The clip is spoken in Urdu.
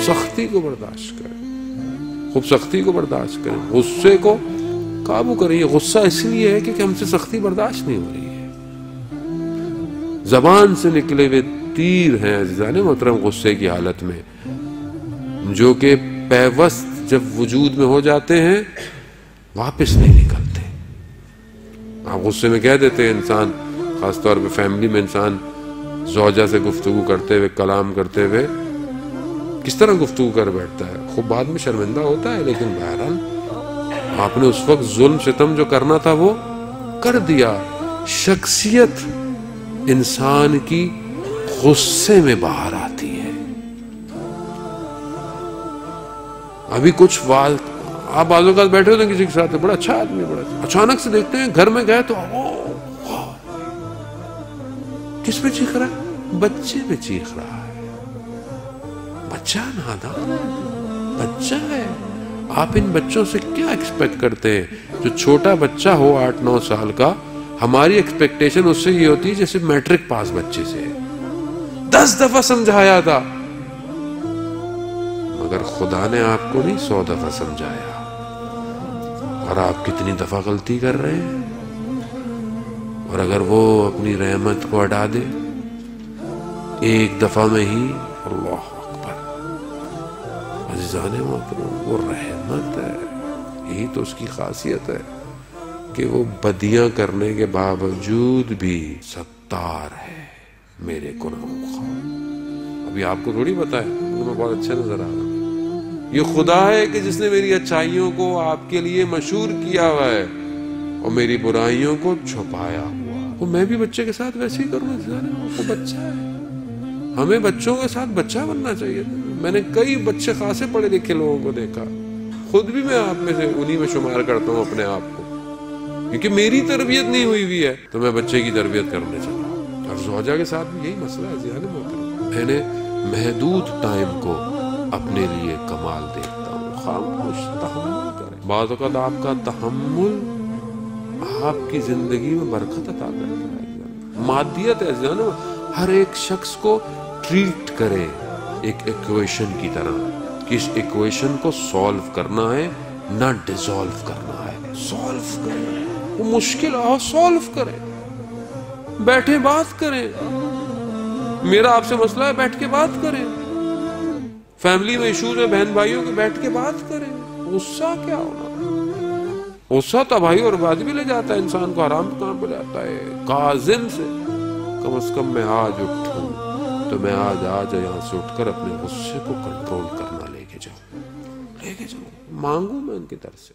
سختی کو برداشت کریں، خوب سختی کو برداشت کریں، غصے کو قابو کریں۔ یہ غصہ اس لیے ہے کہ ہم سے سختی برداشت نہیں ہو رہی ہے۔ زبان سے نکلے ہوئے تیر ہیں عزیزان محترم غصے کی حالت میں، جو کہ پیوست جب وجود میں ہو جاتے ہیں واپس نہیں نکلتے۔ آپ غصے میں کہہ دیتے ہیں انسان، خاص طور پہ فیملی میں انسان زوجہ سے گفتگو کرتے ہوئے، کلام کرتے ہوئے کس طرح گفتگو کر بیٹھتا ہے، خوب بعد میں شرمندہ ہوتا ہے، لیکن بہرحال آپ نے اس وقت ظلم ستم جو کرنا تھا وہ کر دیا۔ شخصیت انسان کی غصے میں باہر آتی ہے۔ ابھی کچھ آپ بعض اوقات بیٹھے ہوتے ہیں کسی کے ساتھ، بڑا اچھا آدمی، بڑا اچانک سے دیکھتے ہیں گھر میں گئے تو کس پہ چیخ رہا ہے؟ بچے پہ چیخ رہا ہے۔ بچہ نادان بچہ ہے۔ آپ ان بچوں سے کیا ایکسپیکٹ کرتے ہیں؟ جو چھوٹا بچہ ہو 8-9 سال کا، ہماری ایکسپیکٹیشن اس سے یہ ہوتی ہے جیسے میٹرک پاس بچے سے 10 دفعہ سمجھایا تھا، مگر خدا نے آپ کو نہیں 100 دفعہ سمجھایا، اور آپ کتنی دفعہ غلطی کر رہے ہیں۔ اور اگر وہ اپنی رحمت کو ہٹا دے ایک دفعہ میں ہی، اللہ اکبر عزیزان محترم، وہ رحمت ہے۔ یہی تو اس کی خاصیت ہے کہ وہ بدیاں کرنے کے باوجود بھی ستار ہے میرے گناہوں کا۔ ابھی آپ کو تھوڑی پتا ہے، میں بہت اچھا نظر آ رہا ہوں۔ یہ خدا ہے کہ جس نے میری اچھائیوں کو آپ کے لیے مشہور کیا ہوا ہے اور میری برائیوں کو چھپایا ہوا۔ وہ میں بھی بچے کے ساتھ ویسے ہی کروں، وہ بچہ ہے، ہمیں بچوں کے ساتھ بچہ بننا چاہیے۔ میں نے کئی بچے خاصے پڑھے لکھے لوگوں کو دیکھا، خود بھی میں آپ میں سے انہی میں شمار کرتا ہوں اپنے آپ کو، کیونکہ میری تربیت نہیں ہوئی ہوئی ہے تو میں بچے کی تربیت کرنے چلا۔ اور زوجہ کے ساتھ بھی یہی مسئلہ ہے عزیزان محترم۔ میں نے محدود ٹائم کو اپنے لیے کمال دیکھتا ہوں۔ خاموش تحمل کریں۔ بعض اوقات آپ کا تحمل آپ کی زندگی میں برکت عطا کرتا ہے۔ مادیت ہے عزیزان، ہر ایک شخص کو ٹریٹ کرے ایک ایکویشن کی طرح، کہ اس ایکویشن کو سولو کرنا ہے، نہ ڈیزولو کرنا ہے۔ سولو کریں، وہ مشکل ہو سولو کریں، بیٹھے بات کریں۔ میرا آپ سے مسئلہ ہے، بیٹھ کے بات کریں۔ فیملی میں ایشوز ہے، بہن بھائیوں کے، بیٹھ کے بات کریں۔ غصہ کیا ہونا؟ غصہ تباہی اور بعد بھی لے جاتا ہے انسان کو، حرام کام پہ جاتا ہے۔ کاظم سے کم از کم میں آج اٹھوں تو میں آج یہاں سے اٹھ کر اپنے غصے کو کنٹرول کرنا لے کے جاؤں، مانگوں میں ان کی طرف سے۔